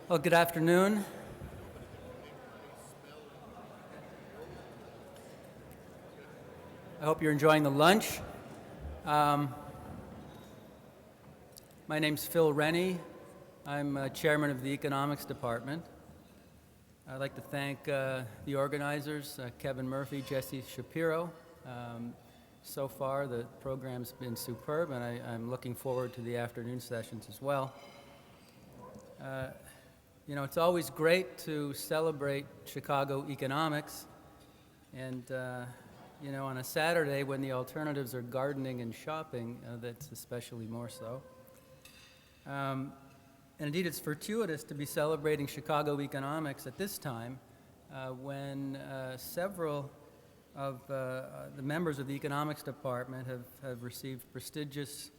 Well, good afternoon. I hope you're enjoying the lunch. My name's Phil Reny. I'm chairman of the economics department. I'd like to thank the organizers, Kevin Murphy, Jesse Shapiro. So far, the program's been superb, and I'm looking forward to the afternoon sessions as well. It's always great to celebrate Chicago economics, and on a Saturday when the alternatives are gardening and shopping, that's especially more so. And indeed, it's fortuitous to be celebrating Chicago economics at this time when several of the members of the economics department have received prestigious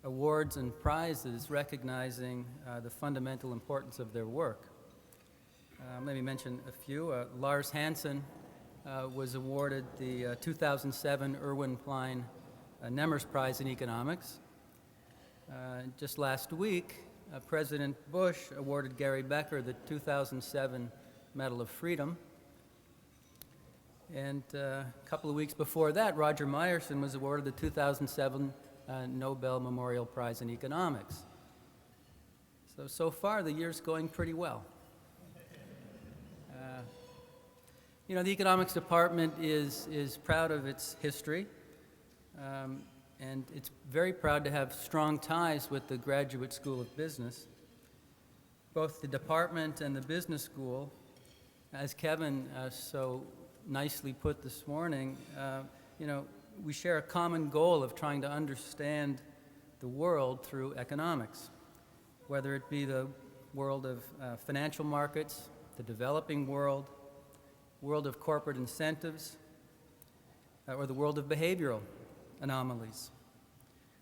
awards and prizes recognizing the fundamental importance of their work. Let me mention a few. Lars Hansen was awarded the 2007 Irwin Klein Nemers Prize in Economics. Just last week, President Bush awarded Gary Becker the 2007 Medal of Freedom. And a couple of weeks before that, Roger Myerson was awarded the 2007 Nobel Memorial Prize in Economics. So far, the year's going pretty well. The economics department is proud of its history, and it's very proud to have strong ties with the Graduate School of Business. Both the department and the business school, as Kevin so nicely put this morning, we share a common goal of trying to understand the world through economics, whether it be the world of financial markets, the developing world of corporate incentives, or the world of behavioral anomalies.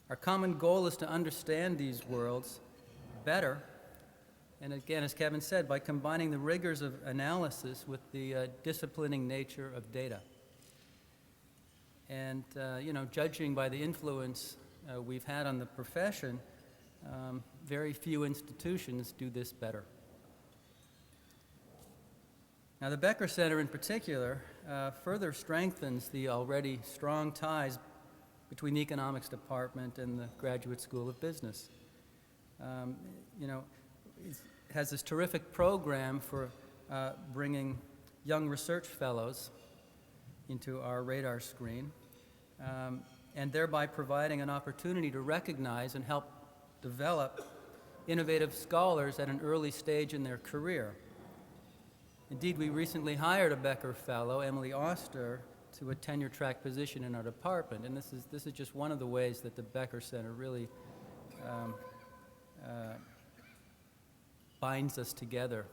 Our common goal is to understand these worlds better, and again, as Kevin said, by combining the rigors of analysis with the disciplining nature of data. And, judging by the influence we've had on the profession, very few institutions do this better. Now, the Becker Center in particular further strengthens the already strong ties between the economics department and the Graduate School of Business. It has this terrific program for bringing young research fellows into our radar screen, and thereby providing an opportunity to recognize and help develop innovative scholars at an early stage in their career. Indeed, we recently hired a Becker Fellow, Emily Oster, to a tenure-track position in our department, and this is just one of the ways that the Becker Center really binds us together,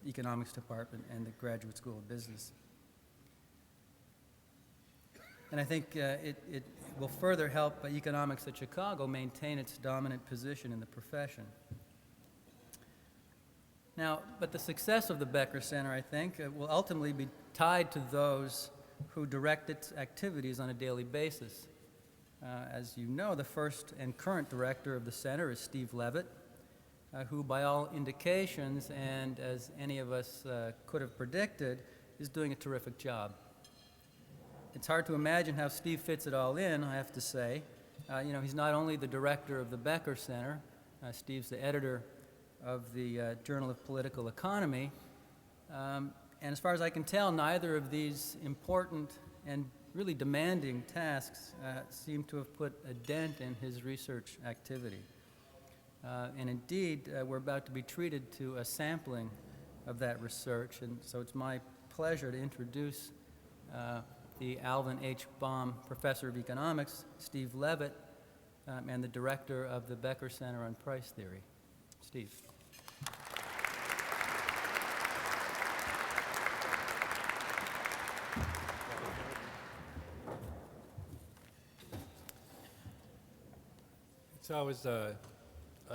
the economics department and the Graduate School of Business. And I think it will further help economics at Chicago maintain its dominant position in the profession. Now, but the success of the Becker Center, I think, will ultimately be tied to those who direct its activities on a daily basis. As you know, the first and current director of the center is Steve Levitt, who by all indications, and as any of us could have predicted, is doing a terrific job. It's hard to imagine how Steve fits it all in, I have to say. He's not only the director of the Becker Center, Steve's the editor of the Journal of Political Economy, and as far as I can tell, neither of these important and really demanding tasks seem to have put a dent in his research activity. And indeed, we're about to be treated to a sampling of that research, and so it's my pleasure to introduce the Alvin H. Baum Professor of Economics, Steve Levitt, and the director of the Becker Center on Price Theory. Steve. It's always a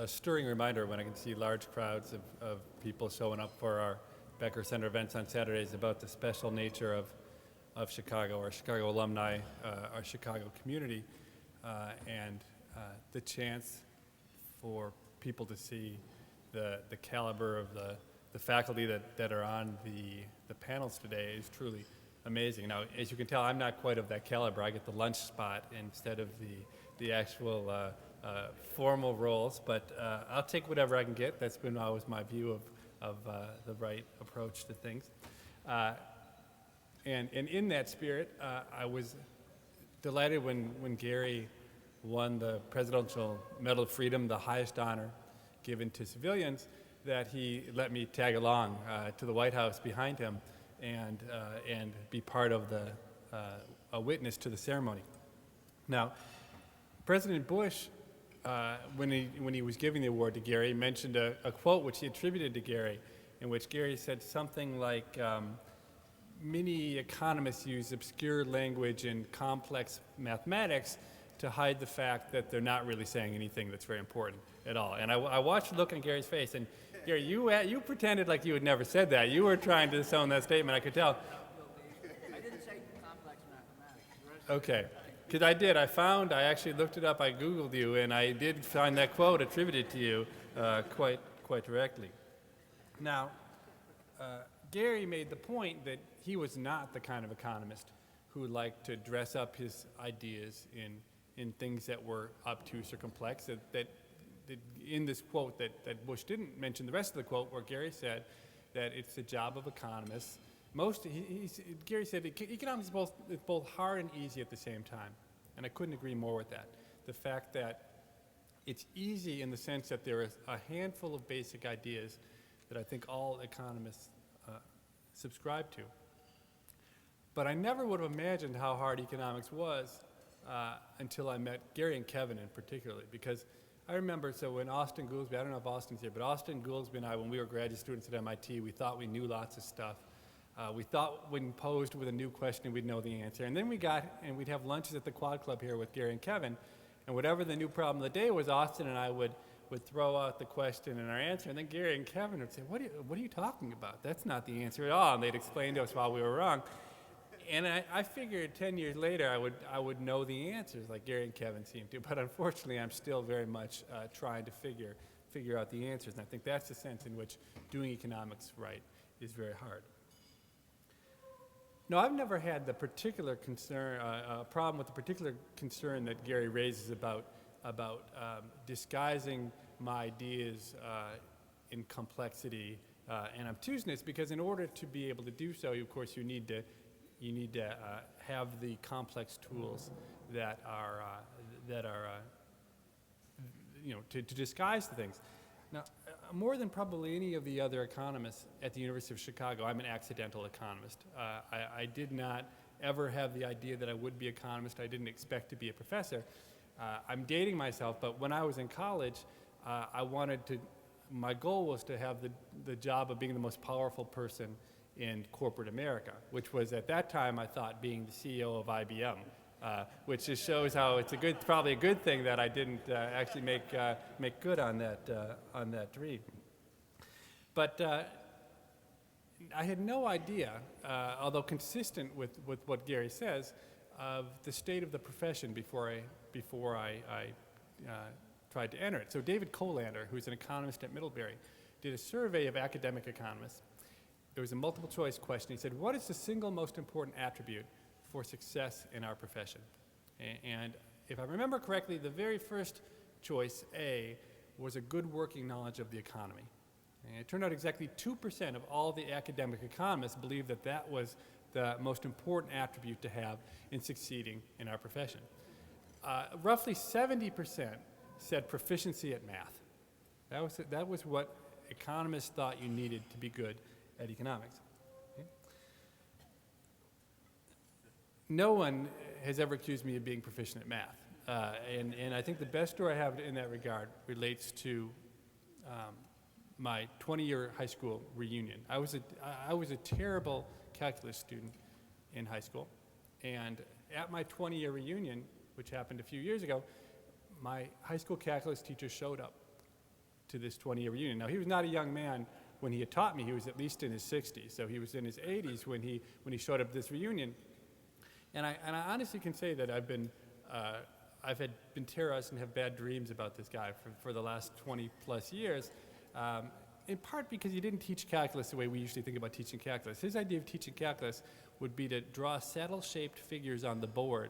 stirring reminder when I can see large crowds of people showing up for our Becker Center events on Saturdays about the special nature of Chicago, our Chicago alumni, our Chicago community, and the chance for people to see the caliber of the faculty that are on the panels today is truly amazing. Now, as you can tell, I'm not quite of that caliber. I get the lunch spot instead of the actual formal roles, but I'll take whatever I can get. That's been always my view of the right approach to things. And in that spirit, I was delighted when Gary won the Presidential Medal of Freedom, the highest honor given to civilians, that he let me tag along to the White House behind him and be part of a witness to the ceremony. Now, President Bush, when he was giving the award to Gary, mentioned a quote which he attributed to Gary, in which Gary said something like, many economists use obscure language and complex mathematics to hide the fact that they're not really saying anything that's very important at all. And I watched the look on Gary's face, and Gary, you pretended like you had never said that. You were trying to sound that statement, I could tell. I didn't say complex mathematics. Okay, because I actually looked it up, I Googled you, and I did find that quote attributed to you quite directly. Now, Gary made the point that he was not the kind of economist who liked to dress up his ideas in things that were obtuse or complex. That in this quote that Bush didn't mention the rest of the quote, where Gary said that it's the job of economists. Gary said economics is both hard and easy at the same time, and I couldn't agree more with that. The fact that it's easy in the sense that there is a handful of basic ideas that I think all economists subscribe to. But I never would have imagined how hard economics was until I met Gary and Kevin in particularly, because I remember, so when Austin Goolsby, I don't know if Austin's here, but Austin Goolsby and I, when we were graduate students at MIT, we thought we knew lots of stuff. We thought when posed with a new question, we'd know the answer. And then we'd have lunches at the Quad Club here with Gary and Kevin, and whatever the new problem of the day was, Austin and I would throw out the question and our answer, and then Gary and Kevin would say, what are you talking about? That's not the answer at all. And they'd explain to us why we were wrong. And I figured 10 years later I would know the answers like Gary and Kevin seem to, but unfortunately I'm still very much trying to figure out the answers, and I think that's the sense in which doing economics right is very hard. No, I've never had the particular concern, problem with the particular concern that Gary raises about disguising my ideas in complexity and obtuseness, because in order to be able to do so, of course, you need to have the complex tools that are to disguise the things. Now, more than probably any of the other economists at the University of Chicago, I'm an accidental economist. I did not ever have the idea that I would be an economist. I didn't expect to be a professor. I'm dating myself, but when I was in college, my goal was to have the job of being the most powerful person in corporate America, which was at that time I thought being the CEO of IBM, which just shows how it's probably a good thing that I didn't actually make good on that dream. But I had no idea, although consistent with what Gary says, of the state of the profession before I tried to enter it. So David Colander, who's an economist at Middlebury, did a survey of academic economists. There was a multiple choice question. He said, what is the single most important attribute for success in our profession? And if I remember correctly, the very first choice, A, was a good working knowledge of the economy. And it turned out exactly 2% of all the academic economists believed that that was the most important attribute to have in succeeding in our profession. Roughly 70% said proficiency at math. That was what economists thought you needed to be good at economics. Okay? No one has ever accused me of being proficient at math. And I think the best story I have in that regard relates to my 20-year high school reunion. I was a terrible calculus student in high school, and at my 20-year reunion, which happened a few years ago, my high school calculus teacher showed up to this 20-year reunion. Now, he was not a young man when he had taught me. He was at least in his 60s, so he was in his 80s when he showed up at this reunion. And I honestly can say that I've been terrorized and have bad dreams about this guy for the last 20 plus years. in part because he didn't teach calculus the way we usually think about teaching calculus. His idea of teaching calculus would be to draw saddle-shaped figures on the board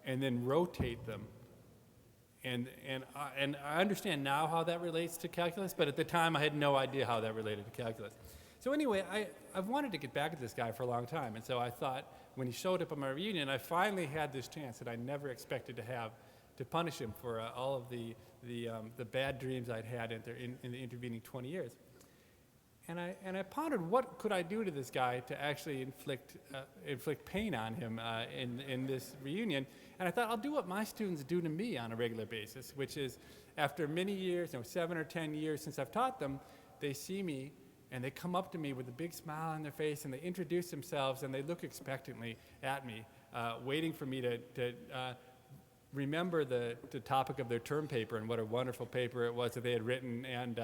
and then rotate them. And I understand now how that relates to calculus, but at the time I had no idea how that related to calculus. So anyway, I've wanted to get back at this guy for a long time, and so I thought when he showed up at my reunion, I finally had this chance that I never expected to have to punish him for all of the bad dreams I'd had in the intervening 20 years. And I pondered what could I do to this guy to actually inflict pain on him in this reunion. And I thought I'll do what my students do to me on a regular basis, which is after many years, 7 or 10 years since I've taught them, they see me and they come up to me with a big smile on their face and they introduce themselves and they look expectantly at me, waiting for me to remember the topic of their term paper and what a wonderful paper it was that they had written, and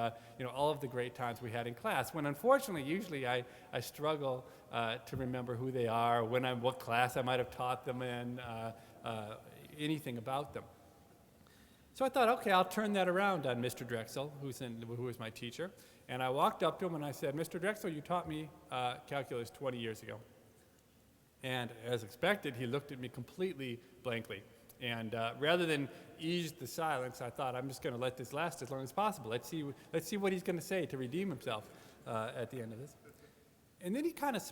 all of the great times we had in class, when unfortunately usually I struggle to remember who they are, what class I might have taught them in, anything about them. So I thought, okay, I'll turn that around on Mr. Drexel, who was my teacher, and I walked up to him and I said, Mr. Drexel, you taught me calculus 20 years ago. And as expected, he looked at me completely blankly. And rather than ease the silence, I thought I'm just going to let this last as long as possible. Let's see what he's going to say to redeem himself at the end of this. And then he kind of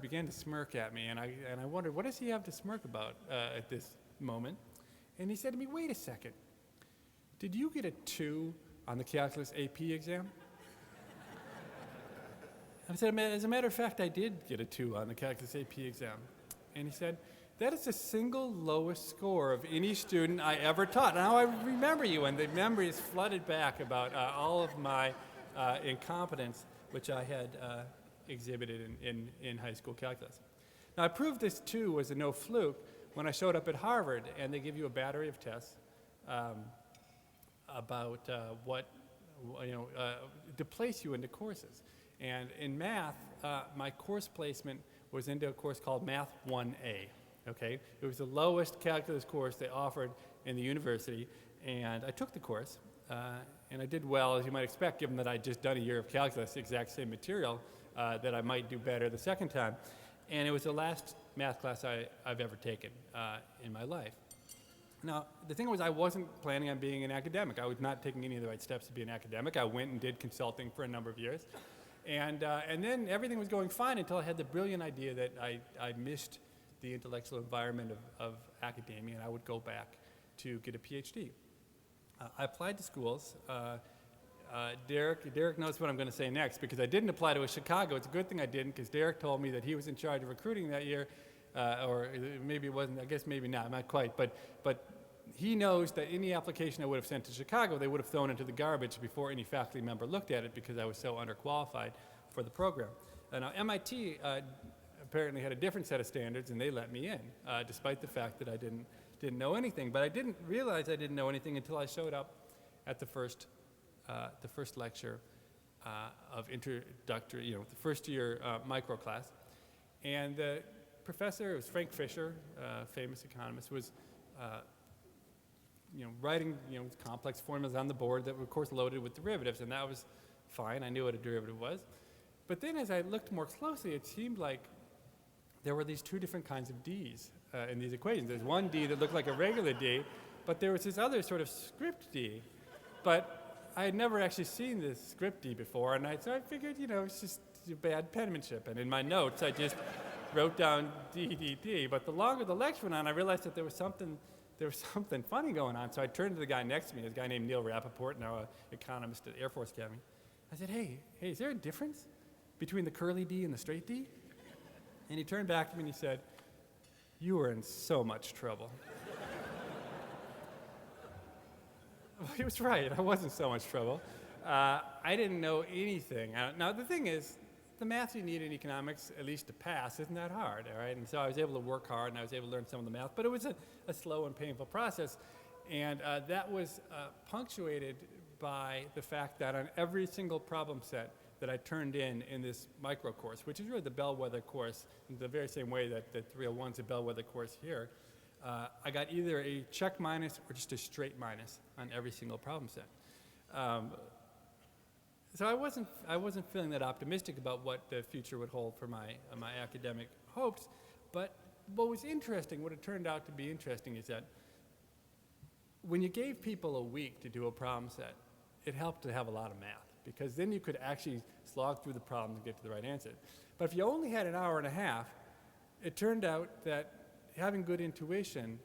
began to smirk at me, and I wondered, what does he have to smirk about at this moment? And he said to me, wait a second, did you get a 2 on the calculus AP exam? I said, as a matter of fact, I did get a 2 on the calculus AP exam. And he said, that is the single lowest score of any student I ever taught. Now I remember you, and the memories flooded back about all of my incompetence, which I had exhibited in high school calculus. Now I proved this too was a no fluke when I showed up at Harvard, and they give you a battery of tests about to place you into courses. And in math, my course placement was into a course called Math 1A. Okay, it was the lowest calculus course they offered in the university, and I took the course, and I did well, as you might expect, given that I'd just done a year of calculus, the exact same material, that I might do better the second time. And it was the last math class I've ever taken in my life. Now, the thing was, I wasn't planning on being an academic. I was not taking any of the right steps to be an academic. I went and did consulting for a number of years. And then everything was going fine until I had the brilliant idea that I missed the intellectual environment of academia, and I would go back to get a PhD. I applied to schools. Derek knows what I'm going to say next, because I didn't apply to a Chicago. It's a good thing I didn't, because Derek told me that he was in charge of recruiting that year, or maybe it wasn't, I guess maybe not quite, but he knows that any application I would have sent to Chicago, they would have thrown into the garbage before any faculty member looked at it, because I was so underqualified for the program. Now MIT apparently had a different set of standards, and they let me in, despite the fact that I didn't know anything. But I didn't realize I didn't know anything until I showed up at the first lecture of introductory, the first year micro class. And the professor, it was Frank Fisher, famous economist, was writing complex formulas on the board that were of course loaded with derivatives, and that was fine. I knew what a derivative was. But then as I looked more closely, it seemed like there were these two different kinds of D's in these equations. There's one D that looked like a regular D, but there was this other sort of script D. But I had never actually seen this script D before, and so I figured, it's just bad penmanship. And in my notes, I just wrote down D. But the longer the lecture went on, I realized that there was something funny going on. So I turned to the guy next to me, this guy named Neil Rappaport, now an economist at Air Force Academy. I said, hey, is there a difference between the curly D and the straight D? And he turned back to me and he said, you are in so much trouble. Well, he was right. I was in so much trouble. I didn't know anything. Now, the thing is, the math you need in economics, at least to pass, isn't that hard, all right? And so I was able to work hard, and I was able to learn some of the math, but it was a slow and painful process. And that was punctuated by the fact that on every single problem set that I turned in this micro course, which is really the bellwether course, in the very same way that the 301's a bellwether course here, I got either a check minus or just a straight minus on every single problem set. So I wasn't feeling that optimistic about what the future would hold for my academic hopes. But what was interesting, what it turned out to be interesting, is that when you gave people a week to do a problem set, it helped to have a lot of math, because then you could actually slog through the problem and get to the right answer. But if you only had an hour and a half, it turned out that having good intuition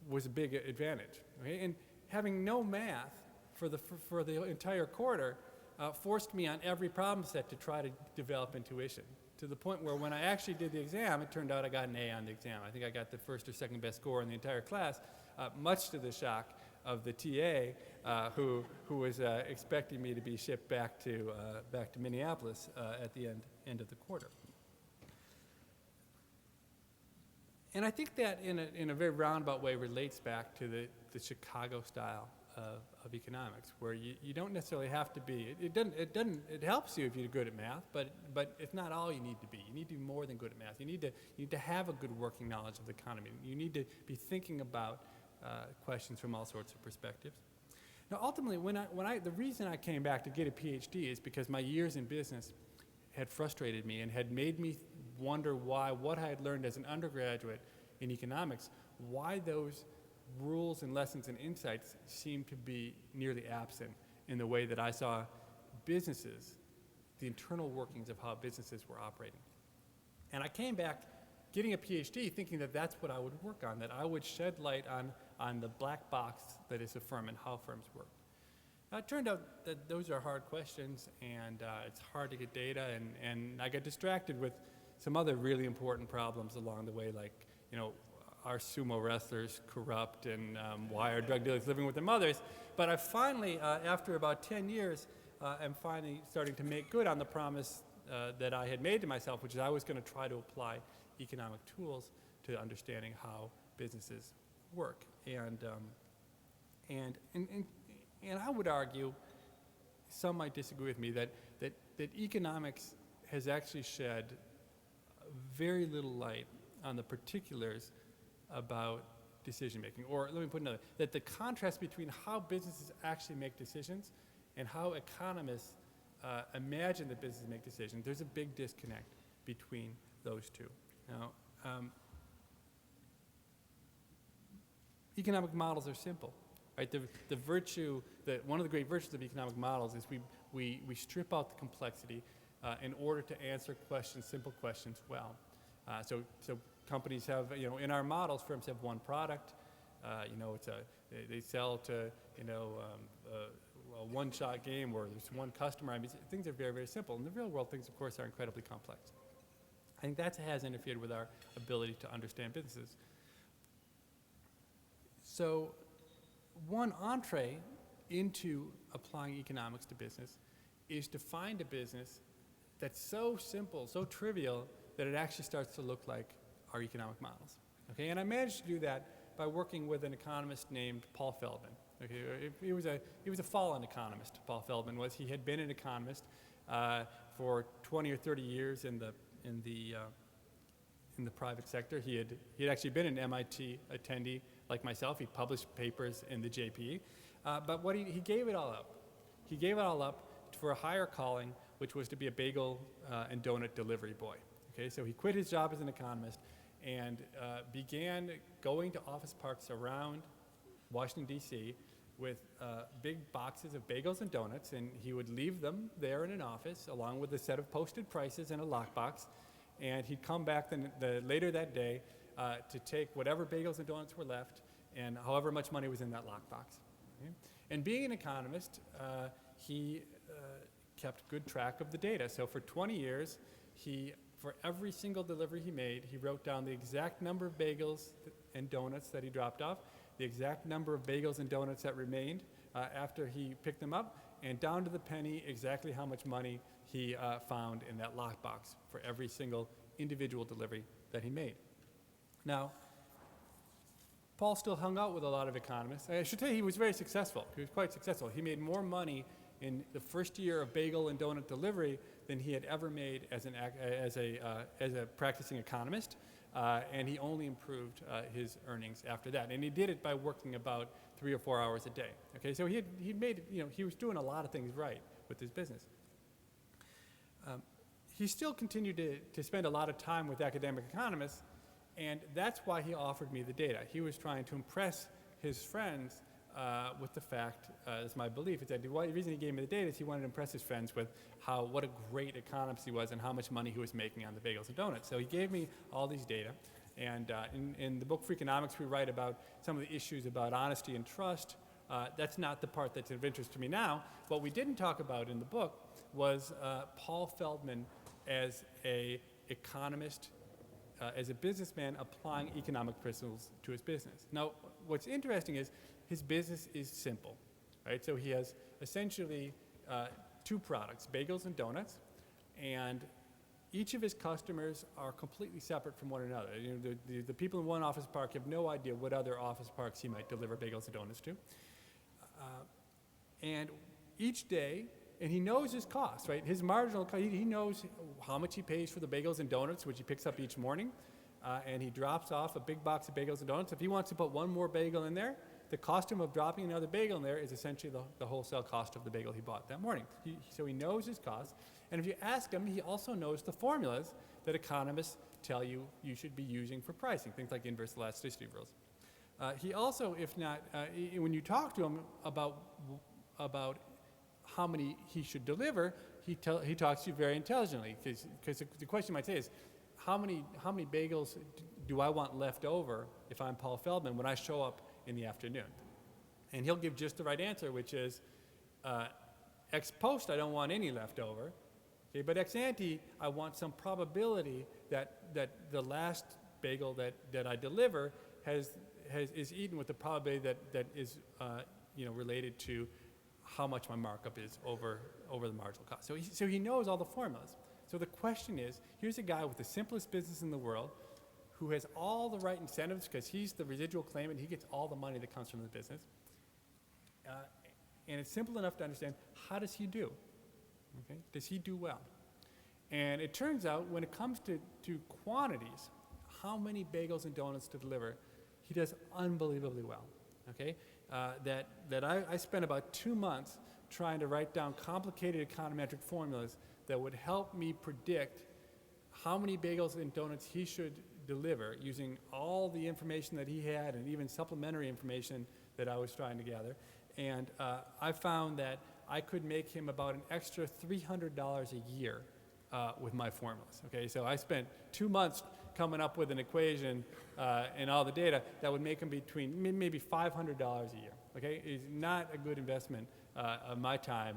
was a big advantage. Okay? And having no math for the entire quarter forced me on every problem set to try to develop intuition, to the point where when I actually did the exam, it turned out I got an A on the exam. I think I got the first or second best score in the entire class, much to the shock of the TA, who was expecting me to be shipped back to Minneapolis at the end of the quarter. And I think that in a very roundabout way relates back to the Chicago style of economics, where you don't necessarily have to be. It helps you if you're good at math, but it's not all you need to be. You need to be more than good at math. You need to have a good working knowledge of the economy. You need to be thinking about questions from all sorts of perspectives. Now, ultimately, the reason I came back to get a PhD is because my years in business had frustrated me and had made me wonder why what I had learned as an undergraduate in economics, why those rules and lessons and insights seemed to be nearly absent in the way that I saw businesses, the internal workings of how businesses were operating. And I came back getting a PhD thinking that that's what I would work on, that I would shed light on the black box that is a firm and how firms work. Now, it turned out that those are hard questions, and it's hard to get data, and I got distracted with some other really important problems along the way, like, are sumo wrestlers corrupt, and why are drug dealers living with their mothers? But I finally, after about 10 years, am finally starting to make good on the promise that I had made to myself, which is I was going to try to apply economic tools to understanding how businesses work. And I would argue, some might disagree with me, that economics has actually shed very little light on the particulars about decision making. Or let me put another, that the contrast between how businesses actually make decisions and how economists imagine that businesses make decisions, there's a big disconnect between those two. Now, economic models are simple, right? One of the great virtues of economic models is we strip out the complexity in order to answer simple questions well. So companies have, in our models, firms have one product. They sell to, a one-shot game where there's one customer. I mean, things are very, very simple. In the real world, things, of course, are incredibly complex. I think that has interfered with our ability to understand businesses. So one entree into applying economics to business is to find a business that's so simple, so trivial, that it actually starts to look like our economic models. Okay, and I managed to do that by working with an economist named Paul Feldman. Okay, he was a fallen economist. Paul Feldman was. He had been an economist for 20 or 30 years in the private sector. He had actually been an MIT attendee like myself. He published papers in the JP, but he gave it all up. He gave it all up for a higher calling, which was to be a bagel and donut delivery boy. Okay, so he quit his job as an economist and began going to office parks around Washington, D.C. with big boxes of bagels and donuts, and he would leave them there in an office along with a set of posted prices and a lockbox, and he'd come back later that day to take whatever bagels and donuts were left and however much money was in that lockbox. Okay? And being an economist, he kept good track of the data. So for 20 years, for every single delivery he made, he wrote down the exact number of bagels and donuts that he dropped off, the exact number of bagels and donuts that remained after he picked them up, and down to the penny exactly how much money he found in that lockbox for every single individual delivery that he made. Now, Paul still hung out with a lot of economists. I should tell you, he was very successful. He was quite successful. He made more money in the first year of bagel and donut delivery than he had ever made as a practicing economist, and he only improved his earnings after that. And he did it by working about 3 or 4 hours a day. Okay, so he was doing a lot of things right, with his business. He still continued to spend a lot of time with academic economists, and that's why he offered me the data. He was trying to impress his friends with the fact, it's my belief, is that the reason he gave me the data is he wanted to impress his friends with what a great economist he was and how much money he was making on the bagels and donuts. So he gave me all these data, and in the book Freakonomics we write about some of the issues about honesty and trust. That's not the part that's of interest to me now. What we didn't talk about in the book was Paul Feldman as a economist, as a businessman applying economic principles to his business. Now, what's interesting is his business is simple, right? So he has essentially two products, bagels and donuts, and each of his customers are completely separate from one another. You know, the people in one office park have no idea what other office parks he might deliver bagels and donuts to. And each day, and he knows his costs, right? His marginal cost, he knows how much he pays for the bagels and donuts, which he picks up each morning, and he drops off a big box of bagels and donuts. If he wants to put one more bagel in there, the cost of dropping another bagel in there is essentially the wholesale cost of the bagel he bought that morning. So he knows his costs, and if you ask him, he also knows the formulas that economists tell you should be using for pricing, things like inverse elasticity rules. He also, if not, when you talk to him about how many he should deliver, he talks to you very intelligently, because the question you might say is, how many bagels do I want left over if I'm Paul Feldman when I show up in the afternoon? And he'll give just the right answer, which is, ex post I don't want any left over, okay, but ex ante I want some probability that the last bagel that I deliver is eaten with the probability that is related to how much my markup is over the marginal cost. So he knows all the formulas. So the question is, here's a guy with the simplest business in the world who has all the right incentives because he's the residual claimant, he gets all the money that comes from the business. And it's simple enough to understand, how does he do? Okay? Does he do well? And it turns out when it comes to quantities, how many bagels and donuts to deliver, he does unbelievably well. Okay? I spent about 2 months trying to write down complicated econometric formulas that would help me predict how many bagels and donuts he should deliver using all the information that he had and even supplementary information that I was trying to gather. And I found that I could make him about an extra $300 a year with my formulas. Okay, so I spent 2 months coming up with an equation and all the data that would make him between maybe $500 a year. Okay, it's not a good investment of my time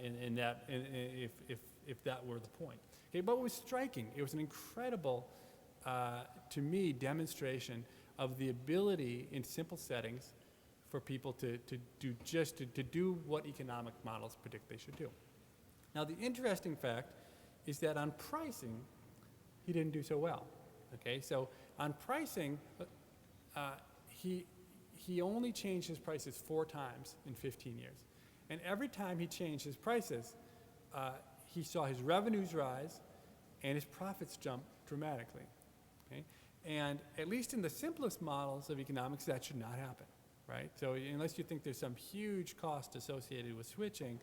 in that if that were the point. Okay, but it was striking. It was an incredible, to me, demonstration of the ability in simple settings for people to do what economic models predict they should do. Now, the interesting fact is that on pricing, he didn't do so well. Okay, so on pricing, he only changed his prices 4 times in 15 years. And every time he changed his prices, he saw his revenues rise and his profits jump dramatically. Okay? And at least in the simplest models of economics, that should not happen, right? So unless you think there's some huge cost associated with switching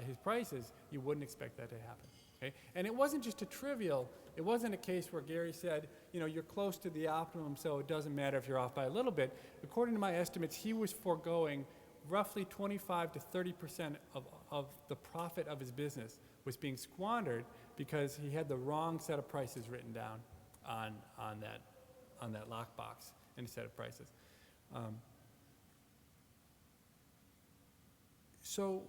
his prices, you wouldn't expect that to happen. Okay? And it wasn't just it wasn't a case where Gary said, you're close to the optimum, so it doesn't matter if you're off by a little bit. According to my estimates, he was foregoing roughly 25 to 30% of the profit of his business was being squandered because he had the wrong set of prices written down on that lockbox in a set of prices. So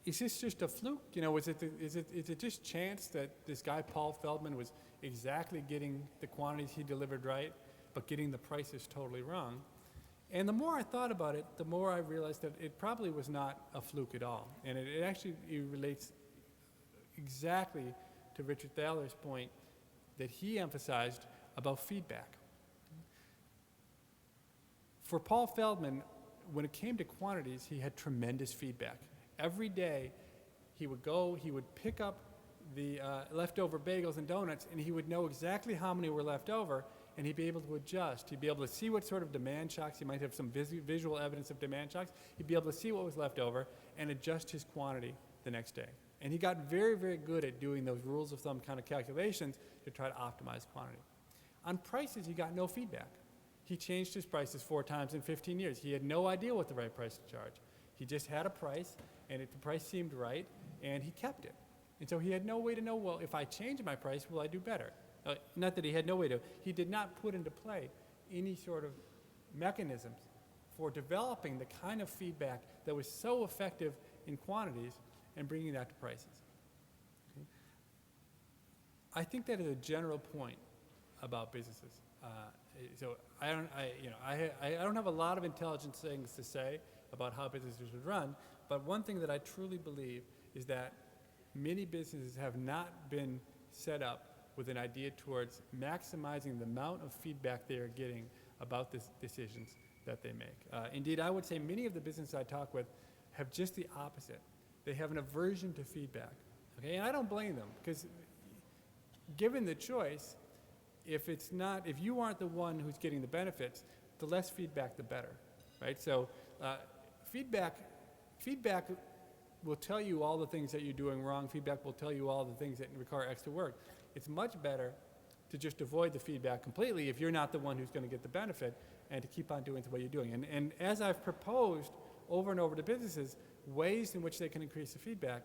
is this just a fluke? Is it just chance that this guy Paul Feldman was exactly getting the quantities he delivered right, but getting the prices totally wrong? And the more I thought about it, the more I realized that it probably was not a fluke at all. And it actually relates exactly to Richard Thaler's point that he emphasized about feedback. For Paul Feldman, when it came to quantities, he had tremendous feedback. Every day, he would pick up the leftover bagels and donuts, and he would know exactly how many were left over, and he'd be able to adjust. He'd be able to see what sort of demand shocks. He might have some visual evidence of demand shocks. He'd be able to see what was left over and adjust his quantity the next day. And he got very, very good at doing those rules of thumb kind of calculations to try to optimize quantity. On prices, he got no feedback. He changed his prices 4 times in 15 years. He had no idea what the right price to charge. He just had a price, and if the price seemed right, and he kept it. And so he had no way to know, well, if I change my price, will I do better? Not that he had no way to. He did not put into play any sort of mechanisms for developing the kind of feedback that was so effective in quantities and bringing that to prices. Okay? I think that is a general point about businesses. So I don't have a lot of intelligent things to say about how businesses should run, but one thing that I truly believe is that many businesses have not been set up with an idea towards maximizing the amount of feedback they are getting about the decisions that they make. Indeed, I would say many of the businesses I talk with have just the opposite. They have an aversion to feedback. Okay, and I don't blame them, because given the choice, if you aren't the one who's getting the benefits, the less feedback, the better, right? So feedback will tell you all the things that you're doing wrong. Feedback will tell you all the things that require extra work. It's much better to just avoid the feedback completely if you're not the one who's going to get the benefit, and to keep on doing the way you're doing. And as I've proposed over and over to businesses, ways in which they can increase the feedback,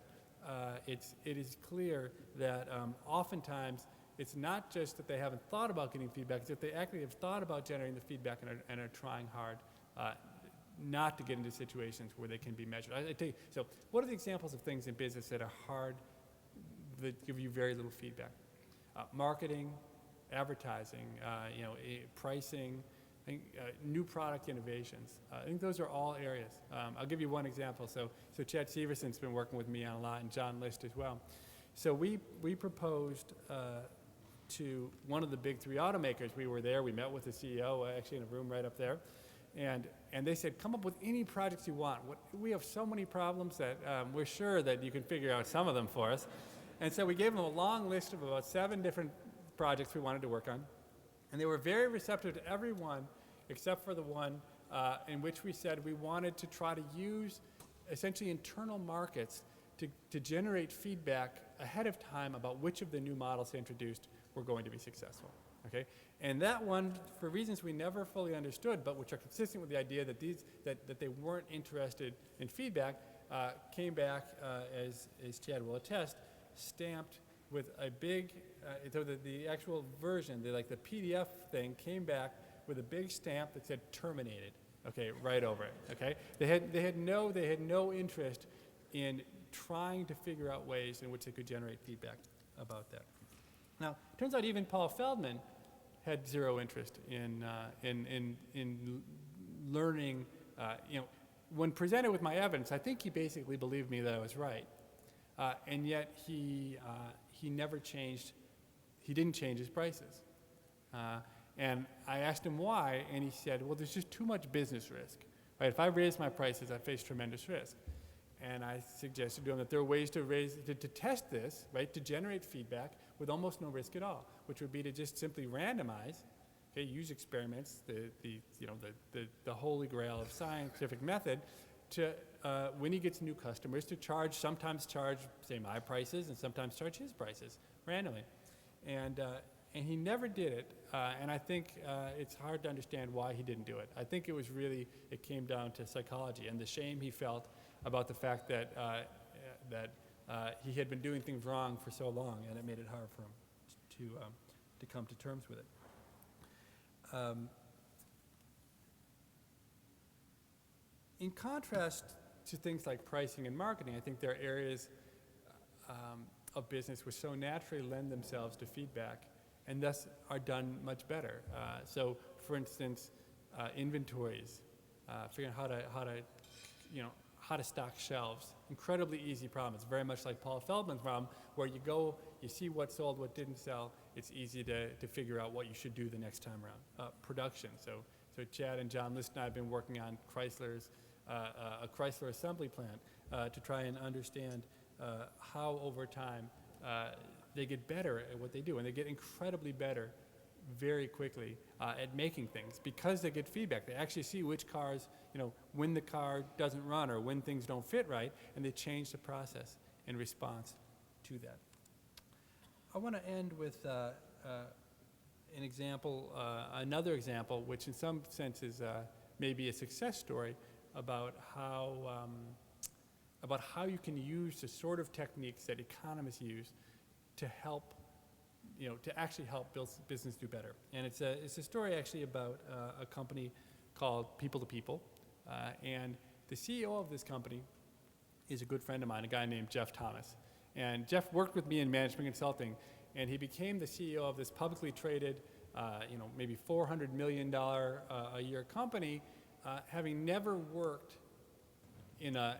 it is clear that oftentimes it's not just that they haven't thought about getting feedback, it's that they actually have thought about generating the feedback and are trying hard not to get into situations where they can be measured. I tell you, so what are the examples of things in business that are hard, that give you very little feedback? Marketing, advertising, pricing, I think, new product innovations. I think those are all areas. I'll give you one example. So Chad Severson's been working with me on a lot, and John List as well. So we proposed to one of the big 3 automakers. We were there. We met with the CEO, actually in a room right up there. And they said, come up with any projects you want. We have so many problems that we're sure that you can figure out some of them for us. And so we gave them a long list of about 7 different projects we wanted to work on. And they were very receptive to every one, except for the one in which we said we wanted to try to use essentially internal markets to generate feedback ahead of time about which of the new models they introduced were going to be successful. Okay? And that one, for reasons we never fully understood, but which are consistent with the idea that that they weren't interested in feedback, came back, as Chad will attest, stamped with a big, so the actual version, the PDF thing came back with a big stamp that said terminated, okay, right over it, okay? They had no interest in trying to figure out ways in which they could generate feedback about that. Now, it turns out even Paul Feldman had zero interest in learning, when presented with my evidence, I think he basically believed me that I was right. And yet he never changed, he didn't change his prices. And I asked him why, and he said, well, there's just too much business risk. Right? If I raise my prices, I face tremendous risk. And I suggested to him that there are ways to test this, right, to generate feedback with almost no risk at all, which would be to just simply randomize, okay, use experiments, the holy grail of scientific method, to when he gets new customers, to sometimes charge, say, my prices, and sometimes charge his prices randomly. And he never did it, and I think it's hard to understand why he didn't do it. I think it came down to psychology and the shame he felt about the fact that he had been doing things wrong for so long, and it made it hard for him to come to terms with it. In contrast to things like pricing and marketing, I think there are areas of business which so naturally lend themselves to feedback and thus are done much better. So, for instance, inventories, figuring how to stock shelves. Incredibly easy problem. It's very much like Paul Feldman's problem, where you go, you see what sold, what didn't sell. It's easy to figure out what you should do the next time around. Production. So Chad and John List and I have been working on a Chrysler assembly plant to try and understand how over time they get better at what they do, and they get incredibly better very quickly at making things because they get feedback. They actually see which cars, when the car doesn't run or when things don't fit right, and they change the process. in response to that. I want to end with an example, another example, which in some sense is maybe a success story about how you can use the sort of techniques that economists use to help, to actually help business do better. And it's a story actually about a company called People to People, and the CEO of this company is a good friend of mine, a guy named Jeff Thomas. And Jeff worked with me in management consulting, and he became the CEO of this publicly traded, maybe $400 million a year company, having never worked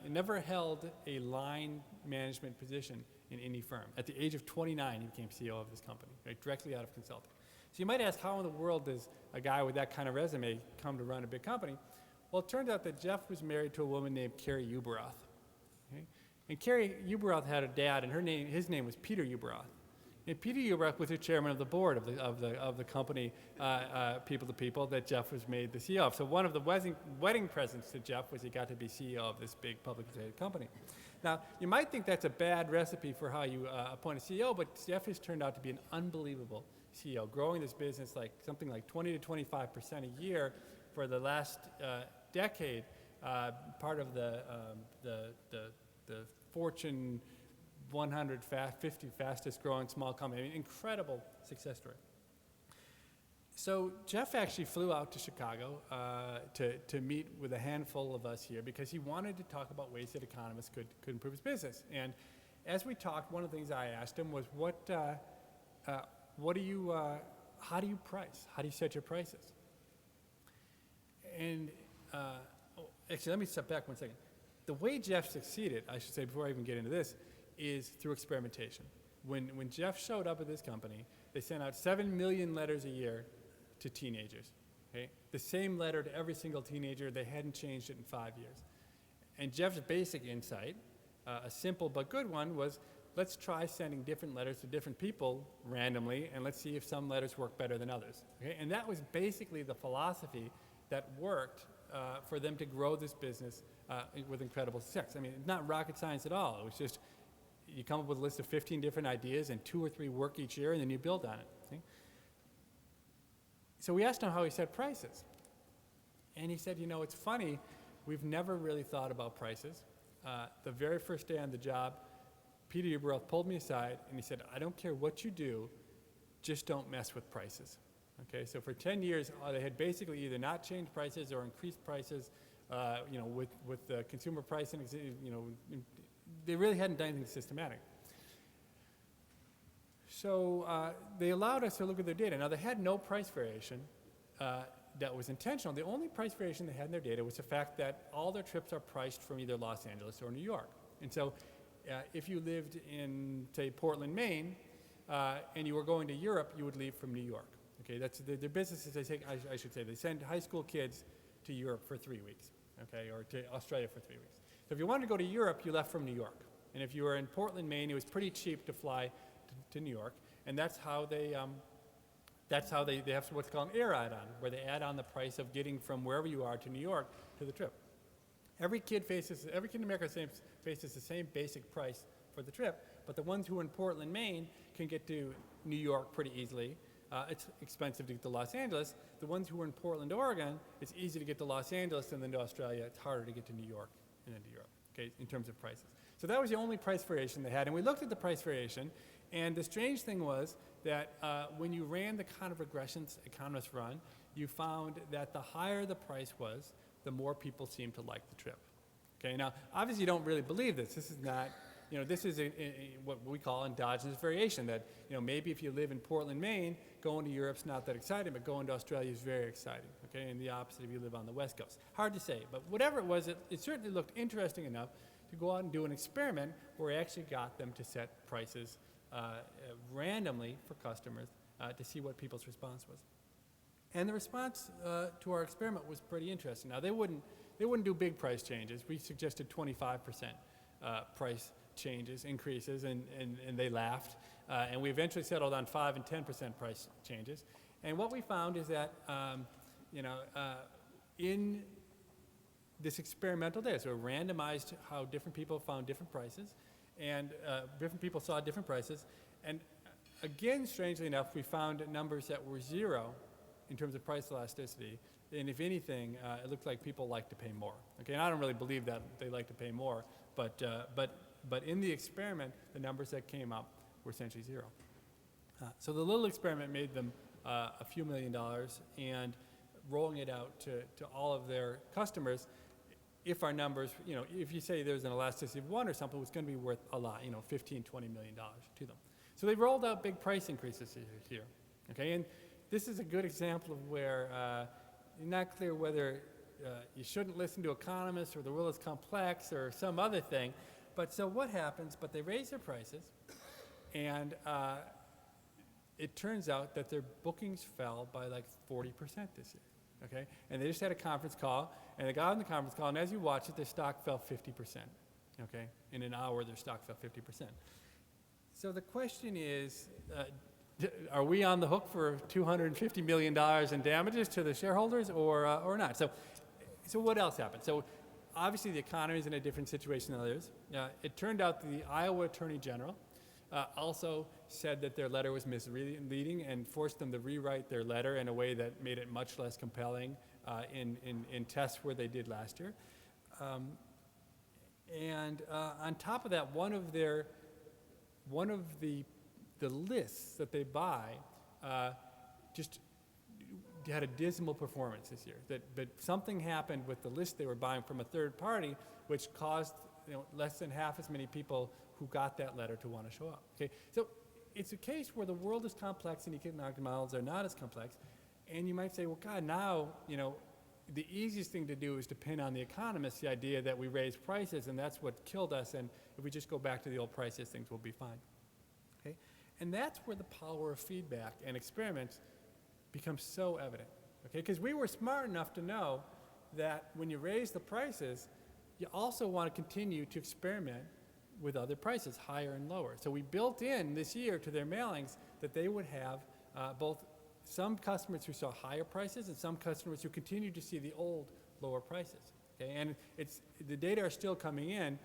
never held a line management position in any firm. At the age of 29, he became CEO of this company, right, directly out of consulting. So you might ask, how in the world does a guy with that kind of resume come to run a big company? Well, it turns out that Jeff was married to a woman named Carrie Uberoth. Okay? And Carrie Uberoth had a dad, and his name was Peter Uberoth. And Peter Uberoth was the chairman of the board of the company, People to People, that Jeff was made the CEO of. So one of the wedding presents to Jeff was he got to be CEO of this big publicly traded company. Now, you might think that's a bad recipe for how you appoint a CEO, but Jeff has turned out to be an unbelievable CEO, growing this business like something like 20 to 25% a year for the last decade, part of the Fortune 50 fastest growing small company. I mean, incredible success story. So Jeff actually flew out to Chicago to meet with a handful of us here because he wanted to talk about ways that economists could improve his business. And as we talked, one of the things I asked him was, how do you price? How do you set your prices? And actually, let me step back 1 second. The way Jeff succeeded, I should say, before I even get into this, is through experimentation. When Jeff showed up at this company, they sent out 7 million letters a year to teenagers. Okay? The same letter to every single teenager. They hadn't changed it in 5 years. And Jeff's basic insight, a simple but good one, was let's try sending different letters to different people randomly, and let's see if some letters work better than others. Okay? And that was basically the philosophy that worked for them to grow this business with incredible success. I mean, it's not rocket science at all. It was just you come up with a list of 15 different ideas, and 2 or 3 work each year, and then you build on it. See? So we asked him how he set prices. And he said, it's funny, we've never really thought about prices. The very first day on the job, Peter Uberoth pulled me aside, and he said, I don't care what you do, just don't mess with prices. Okay, so for 10 years, they had basically either not changed prices or increased prices, with the consumer pricing, they really hadn't done anything systematic. So they allowed us to look at their data. Now, they had no price variation that was intentional. The only price variation they had in their data was the fact that all their trips are priced from either Los Angeles or New York. And so if you lived in, say, Portland, Maine, and you were going to Europe, you would leave from New York. Okay, that's their businesses. I should say, they send high school kids to Europe for 3 weeks, okay, or to Australia for 3 weeks. So if you wanted to go to Europe, you left from New York. And if you were in Portland, Maine, it was pretty cheap to fly to New York. And that's how they have what's called an air add-on, where they add on the price of getting from wherever you are to New York to the trip. Every kid in America faces the same basic price for the trip, but the ones who are in Portland, Maine, can get to New York pretty easily. It's expensive to get to Los Angeles. The ones who are in Portland, Oregon, it's easy to get to Los Angeles and then to Australia. It's harder to get to New York and then to Europe, okay, in terms of prices. So that was the only price variation they had. And we looked at the price variation, and the strange thing was that when you ran the kind of regressions economists run, you found that the higher the price was, the more people seemed to like the trip. Okay, now, obviously you don't really believe this. This is not, this is what we call endogenous variation, that, maybe if you live in Portland, Maine, going to Europe's not that exciting, but going to Australia is very exciting, okay, and the opposite if you live on the West Coast. Hard to say, but whatever it was, it certainly looked interesting enough to go out and do an experiment where we actually got them to set prices randomly for customers to see what people's response was. And the response to our experiment was pretty interesting. Now, they wouldn't do big price changes. We suggested 25% price changes, increases, and they laughed. And we eventually settled on 5 and 10% price changes. And what we found is that, in this experimental data, so we randomized how different people found different prices, And different people saw different prices. And again, strangely enough, we found numbers that were zero in terms of price elasticity. And if anything, it looked like people like to pay more. Okay, and I don't really believe that they like to pay more, but in the experiment, the numbers that came up were essentially zero. So the little experiment made them a few $1 million, and rolling it out to all of their customers, if our numbers, if you say there's an elasticity of 1 or something, it's going to be worth a lot, $15, $20 million to them. So they rolled out big price increases here, okay? And this is a good example of where you're not clear whether you shouldn't listen to economists or the world is complex or some other thing. But so what happens, but they raise their prices, and it turns out that their bookings fell by like 40% this year, okay? And they just had a conference call, and they got on the conference call, and as you watch it, their stock fell 50%, okay? In an hour, their stock fell 50%. So the question is, are we on the hook for $250 million in damages to the shareholders or not? So what else happened? So obviously the economy is in a different situation than others. It turned out that the Iowa Attorney General also said that their letter was misleading and forced them to rewrite their letter in a way that made it much less compelling in tests where they did last year. And on top of that, one of the lists that they buy just had a dismal performance this year. But something happened with the list they were buying from a third party, which caused less than half as many people who got that letter to want to show up. Okay, so it's a case where the world is complex and economic models are not as complex, and you might say, well, God, now the easiest thing to do is to pin on the economists the idea that we raise prices and that's what killed us, and if we just go back to the old prices, things will be fine. Okay, and that's where the power of feedback and experiments becomes so evident. Okay, because we were smart enough to know that when you raise the prices, you also want to continue to experiment with other prices, higher and lower. So we built in this year to their mailings that they would have both some customers who saw higher prices and some customers who continued to see the old lower prices. Okay, and the data are still coming in,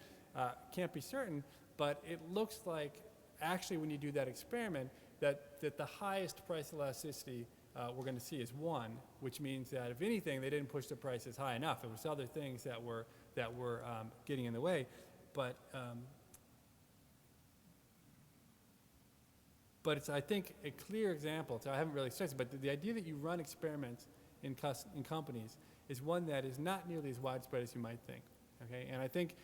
can't be certain, but it looks like actually when you do that experiment that the highest price elasticity we're going to see is 1, which means that if anything, they didn't push the prices high enough. It was other things that were getting in the way, but it's, I think, a clear example. So I haven't really stressed it, but the idea that you run experiments in companies is one that is not nearly as widespread as you might think. Okay, and I think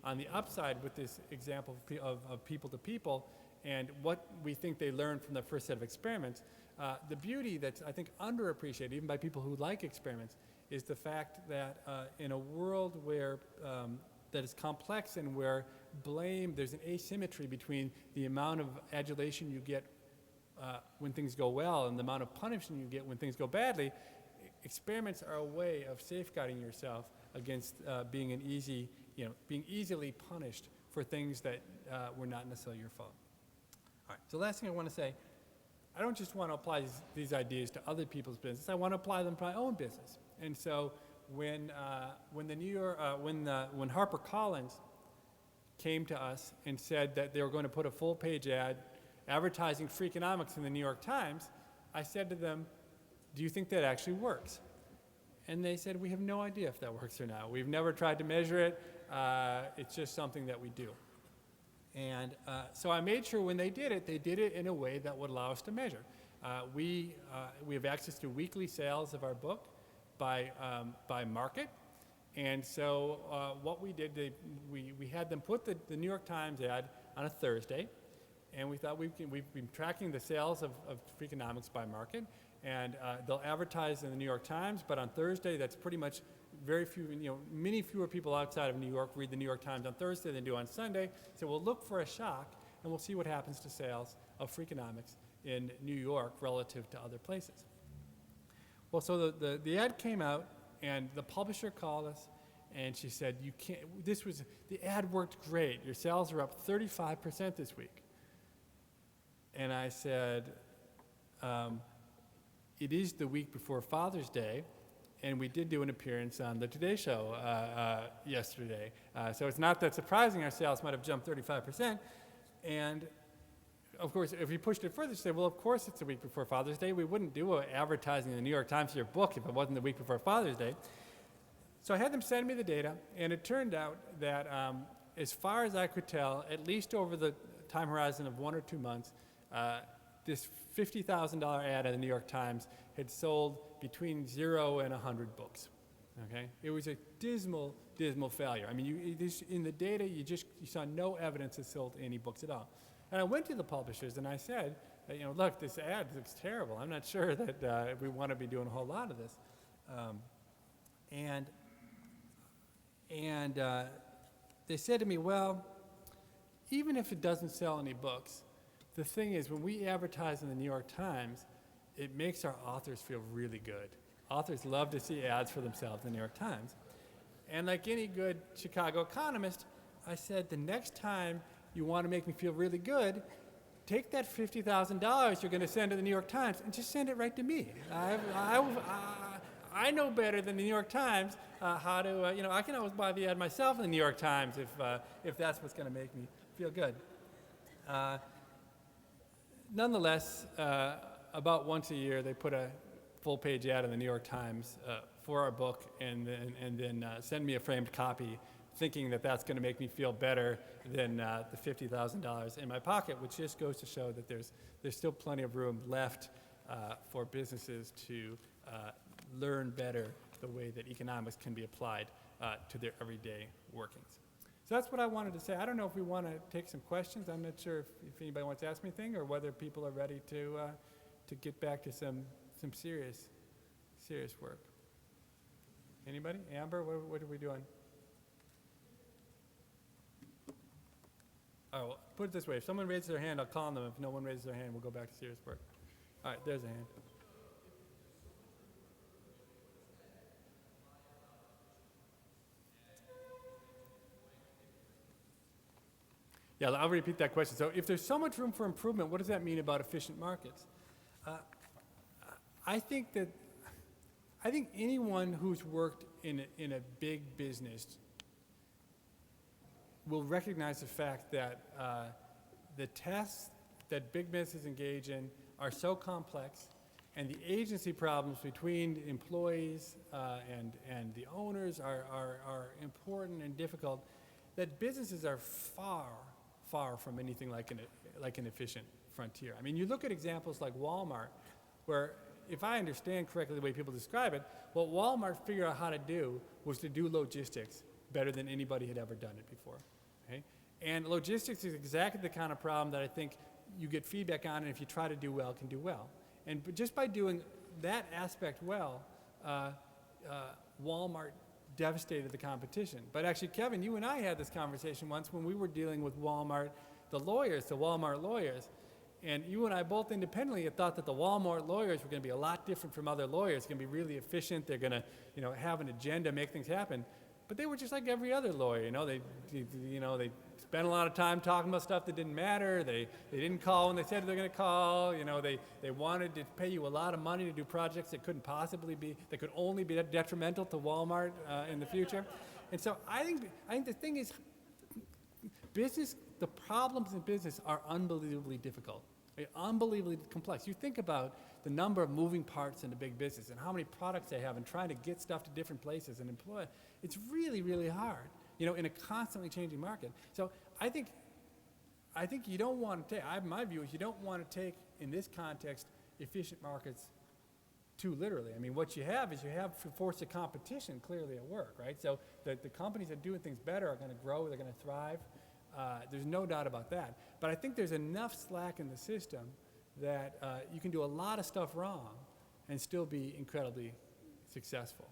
on the upside with this example of people to people and what we think they learned from the first set of experiments, the beauty that's, I think, underappreciated even by people who like experiments is the fact that in a world where that is complex and where there's an asymmetry between the amount of adulation you get when things go well and the amount of punishment you get when things go badly, experiments are a way of safeguarding yourself against being easily punished for things that were not necessarily your fault. All right, so last thing I want to say, I don't just want to apply these ideas to other people's business. I want to apply them to my own business. And so when HarperCollins came to us and said that they were going to put a full-page ad advertising Freakonomics in the New York Times, I said to them, do you think that actually works? And they said, we have no idea if that works or not. We've never tried to measure it. It's just something that we do. And so I made sure when they did it in a way that would allow us to measure. We have access to weekly sales of our book by market. And so what we did, we had them put the New York Times ad on a Thursday. And we thought we've been tracking the sales of Freakonomics by market. And they'll advertise in the New York Times, but on Thursday, that's pretty much very few, many fewer people outside of New York read the New York Times on Thursday than do on Sunday. So we'll look for a shock, and we'll see what happens to sales of Freakonomics in New York relative to other places. Well, so the ad came out, and the publisher called us, and she said, the ad worked great. Your sales are up 35% this week. And I said, it is the week before Father's Day, and we did do an appearance on the Today Show yesterday. So it's not that surprising our sales might have jumped 35%. And of course, if we pushed it further, say, well, of course it's the week before Father's Day. We wouldn't do advertising in the New York Times for your book if it wasn't the week before Father's Day. So I had them send me the data, and it turned out that as far as I could tell, at least over the time horizon of 1 or 2 months, this $50,000 ad in the New York Times had sold between 0 and 100 books. Okay, it was a dismal, dismal failure. I mean, in the data, you saw no evidence it sold any books at all. And I went to the publishers and I said, look, this ad looks terrible. I'm not sure that we want to be doing a whole lot of this. They said to me, well, even if it doesn't sell any books, the thing is, when we advertise in the New York Times, it makes our authors feel really good. Authors love to see ads for themselves in the New York Times. And like any good Chicago economist, I said, the next time you want to make me feel really good, take that $50,000 you're going to send to the New York Times and just send it right to me. I know better than the New York Times how to, I can always buy the ad myself in the New York Times if that's what's going to make me feel good. Nonetheless, about once a year, they put a full-page ad in the New York Times for our book and then send me a framed copy, thinking that that's going to make me feel better than the $50,000 in my pocket, which just goes to show that there's still plenty of room left for businesses to learn better the way that economics can be applied to their everyday workings. So that's what I wanted to say. I don't know if we want to take some questions. I'm not sure if anybody wants to ask me anything or whether people are ready to get back to some serious work. Anybody? Amber, what are we doing? Oh, well, put it this way. If someone raises their hand, I'll call on them. If no one raises their hand, we'll go back to serious work. All right, there's a hand. Yeah, I'll repeat that question. So if there's so much room for improvement, what does that mean about efficient markets? I think anyone who's worked in a big business will recognize the fact that the tests that big businesses engage in are so complex, and the agency problems between employees and the owners are important and difficult, that businesses are far from anything like an efficient frontier. I mean, you look at examples like Walmart, where, if I understand correctly the way people describe it, what Walmart figured out how to do was to do logistics better than anybody had ever done it before. Okay? And logistics is exactly the kind of problem that I think you get feedback on, and if you try to do well, can do well. And just by doing that aspect well, Walmart devastated the competition. But actually, Kevin, you and I had this conversation once when we were dealing with Walmart, the Walmart lawyers, and you and I both independently had thought that the Walmart lawyers were going to be a lot different from other lawyers. Going to be really efficient. They're going to, have an agenda, make things happen. But they were just like every other lawyer. They spent a lot of time talking about stuff that didn't matter. They didn't call when they said they're going to call. They wanted to pay you a lot of money to do projects that couldn't possibly be, that could only be detrimental to Walmart in the future. And so I think the thing is, the problems in business are unbelievably difficult. Unbelievably complex. You think about the number of moving parts in a big business and how many products they have and trying to get stuff to different places and employ. It's really, really hard, in a constantly changing market. So I think you don't want to take, my view is you don't want to take, in this context, efficient markets too literally. I mean, what you have is force of competition clearly at work, right? So the companies that are doing things better are going to grow, they're going to thrive. There's no doubt about that. But I think there's enough slack in the system that you can do a lot of stuff wrong and still be incredibly successful.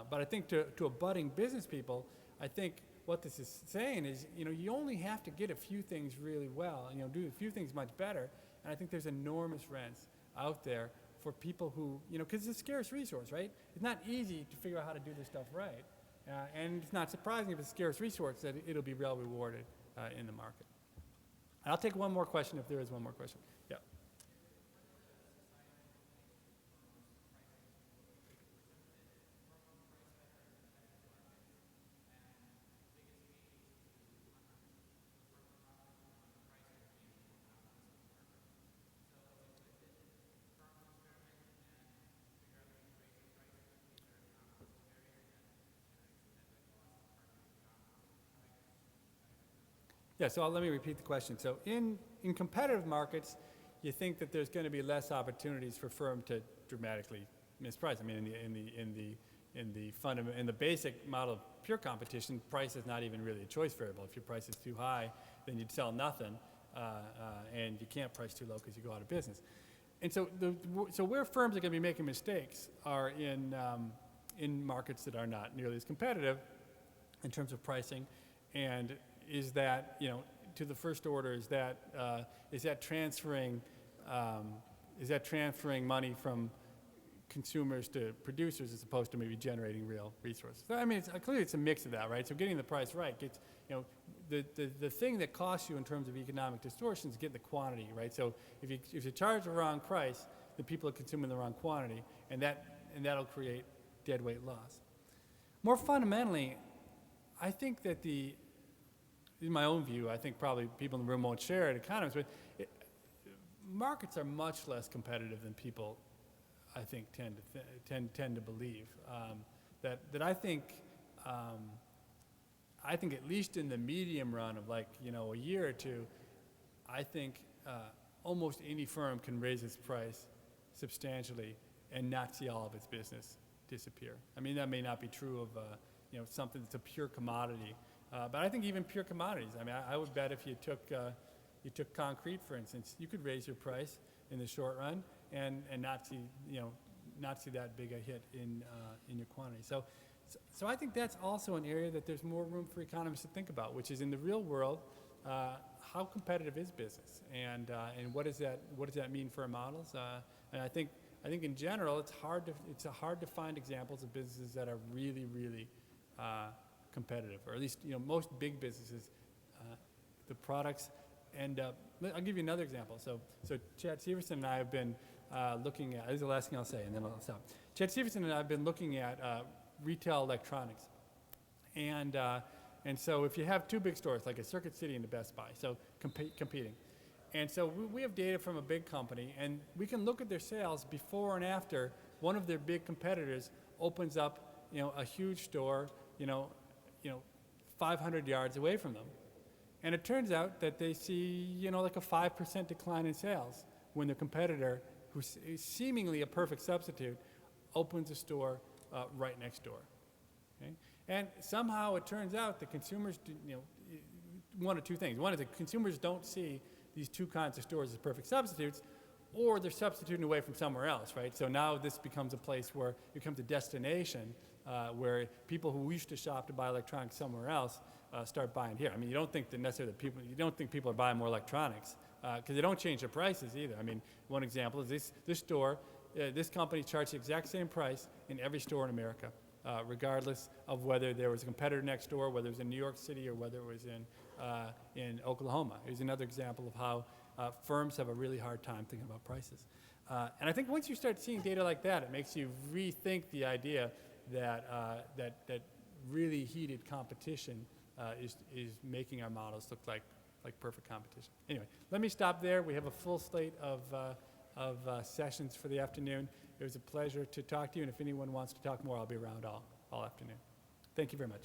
But I think to a budding business people, I think what this is saying is, you only have to get a few things really well, do a few things much better. And I think there's enormous rents out there for people who, because it's a scarce resource, right? It's not easy to figure out how to do this stuff right. And it's not surprising if it's a scarce resource that it'll be well rewarded in the market. And I'll take one more question if there is one more question. Yeah. Yeah, so let me repeat the question. So in competitive markets, you think that there's going to be less opportunities for firm to dramatically misprice. I mean, in the basic model of pure competition, price is not even really a choice variable. If your price is too high, then you'd sell nothing, and you can't price too low because you go out of business. And so, so where firms are going to be making mistakes are in markets that are not nearly as competitive in terms of pricing, and is that, you know, to the first order, is that transferring money from consumers to producers as opposed to maybe generating real resources? So, I mean, clearly it's a mix of that, right? So getting the price right gets, you know, the thing that costs you in terms of economic distortion is getting the quantity, right? So if you charge the wrong price, the people are consuming the wrong quantity, and that'll create deadweight loss. More fundamentally, I think that in my own view, I think probably people in the room won't share it, economists, but markets are much less competitive than people, I think, tend to believe. That I think at least in the medium run of, like, you know, a year or two, I think almost any firm can raise its price substantially and not see all of its business disappear. I mean, that may not be true of you know, something that's a pure commodity, but I think even pure commodities. I mean, I would bet if you took concrete, for instance, you could raise your price in the short run and not see, you know, not see that big a hit in your quantity. So I think that's also an area that there's more room for economists to think about, which is in the real world, how competitive is business, and what does that mean for our models? And I think in general, it's hard to find examples of businesses that are really, really competitive, or at least, you know, most big businesses, the products end up. I'll give you another example. So Chad Severson and I have been looking at. This is the last thing I'll say, and then I'll stop. Chad Severson and I have been looking at retail electronics, and so if you have two big stores like a Circuit City and a Best Buy, so competing. And so we have data from a big company, and we can look at their sales before and after one of their big competitors opens up, you know, a huge store, you know, 500 yards away from them. And it turns out that they see, you know, like a 5% decline in sales when the competitor, who's seemingly a perfect substitute, opens a store right next door. Okay? And somehow it turns out that consumers do, you know, one of two things. One is that consumers don't see these two kinds of stores as perfect substitutes, or they're substituting away from somewhere else, right? So now this becomes a place where it becomes a destination where people who used to shop to buy electronics somewhere else start buying here. I mean, you don't think people are buying more electronics because they don't change their prices either. I mean, one example is this store, this company charged the exact same price in every store in America, regardless of whether there was a competitor next door, whether it was in New York City or whether it was in Oklahoma. Here's another example of how firms have a really hard time thinking about prices. And I think once you start seeing data like that, it makes you rethink the idea that really heated competition is making our models look like perfect competition. Anyway, let me stop there. We have a full slate of sessions for the afternoon. It was a pleasure to talk to you, and if anyone wants to talk more, I'll be around all afternoon. Thank you very much.